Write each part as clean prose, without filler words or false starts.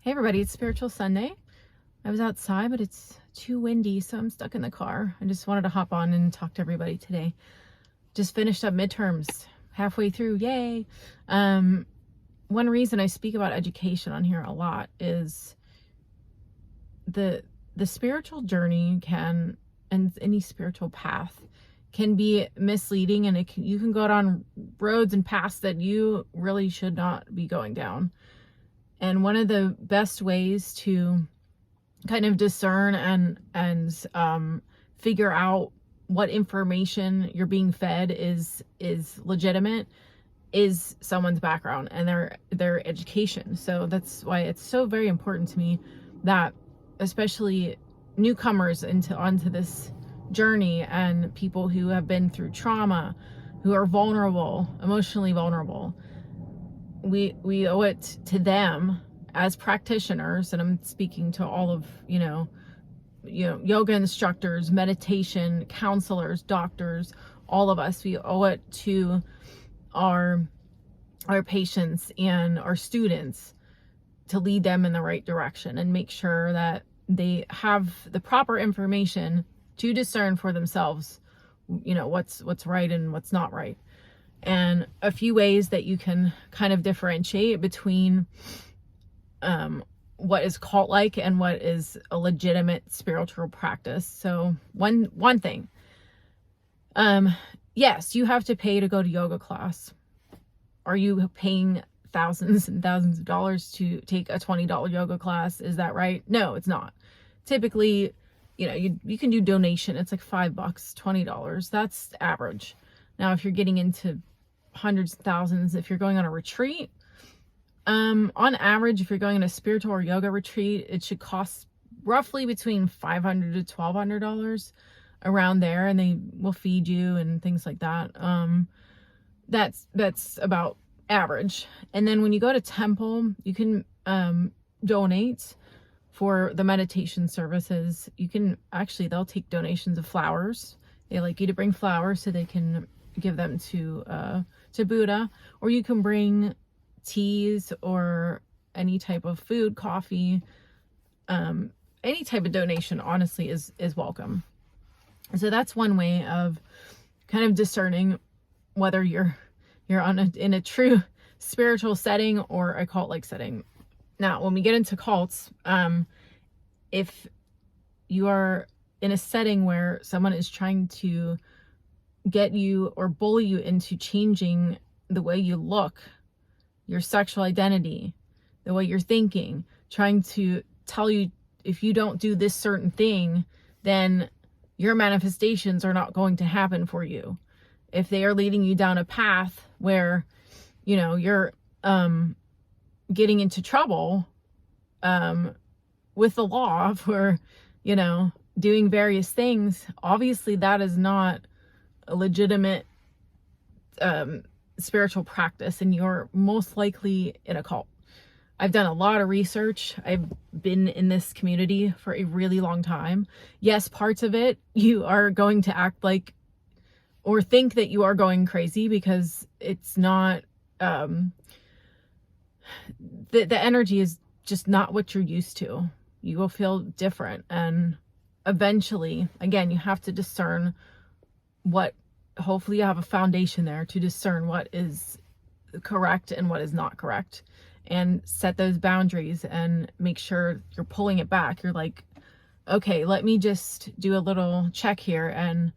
Hey everybody, it's Spiritual Sunday. I was outside, but it's too windy, so I'm stuck in the car. I just wanted to hop on and talk to everybody today. Just finished up midterms, halfway through, yay. One reason I speak about education on here a lot is the spiritual journey and any spiritual path can be misleading, and you can go down roads and paths that you really should not be going down. And one of the best ways to kind of discern and figure out what information you're being fed is legitimate is someone's background and their education. So that's why it's so very important to me that especially newcomers onto this journey and people who have been through trauma, who are vulnerable, emotionally vulnerable, we owe it to them as practitioners, and I'm speaking to all of yoga instructors, meditation counselors, doctors, all of us. We owe it to our patients and our students to lead them in the right direction and make sure that they have the proper information to discern for themselves what's right and what's not right. And a few ways that you can kind of differentiate between what is cult-like and what is a legitimate spiritual practice. So one thing, yes, you have to pay to go to yoga class. Are you paying thousands and thousands of dollars to take a $20 yoga class? Is that right? No, it's not. Typically, you can do donation. It's like $5, $20. That's average. Now, if you're getting into hundreds of thousands, if you're going on a retreat, on average, if you're going on a spiritual or yoga retreat, it should cost roughly between $500 to $1,200, around there, and they will feed you and things like that. That's about average. And then when you go to temple, you can donate for the meditation services. You can they'll take donations of flowers. They like you to bring flowers so they can give them to Buddha, or you can bring teas or any type of food, coffee, any type of donation honestly is welcome. So that's one way of kind of discerning whether you're in a true spiritual setting or a cult-like setting. Now, when we get into cults, if you are in a setting where someone is trying to get you or bully you into changing the way you look, your sexual identity, the way you're thinking, trying to tell you if you don't do this certain thing, then your manifestations are not going to happen for you. If they are leading you down a path where, you're getting into trouble with the law for, doing various things, obviously that is not a legitimate spiritual practice, and you're most likely in a cult. I've done a lot of research. I've been in this community for a really long time. Yes, parts of it you are going to act like or think that you are going crazy because it's not the energy is just not what you're used to. You will feel different, and eventually, again, you have to discern hopefully you have a foundation there to discern what is correct and what is not correct, and set those boundaries and make sure you're pulling it back. You're like, okay, let me just do a little check here, and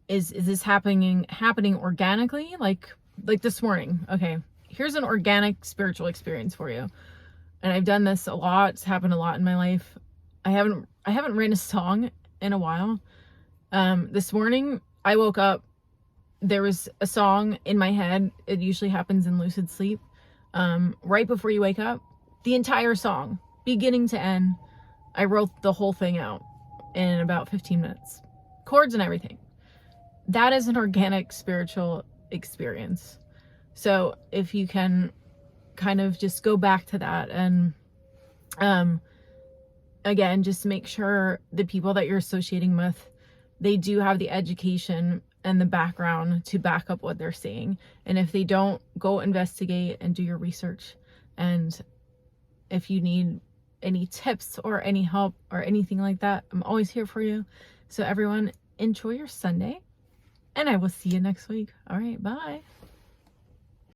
is this happening organically? Like this morning. Okay, here's an organic spiritual experience for you. And I've done this a lot. It's happened a lot in my life. I haven't written a song in a while. This morning I woke up, there was a song in my head. It usually happens in lucid sleep. Right before you wake up, the entire song, beginning to end, I wrote the whole thing out in about 15 minutes. Chords and everything. That is an organic spiritual experience. So if you can kind of just go back to that, and again, just make sure the people that you're associating with, they do have the education and the background to back up what they're saying. And if they don't, go investigate and do your research. And if you need any tips or any help or anything like that, I'm always here for you. So everyone, enjoy your Sunday, and I will see you next week. All right, bye.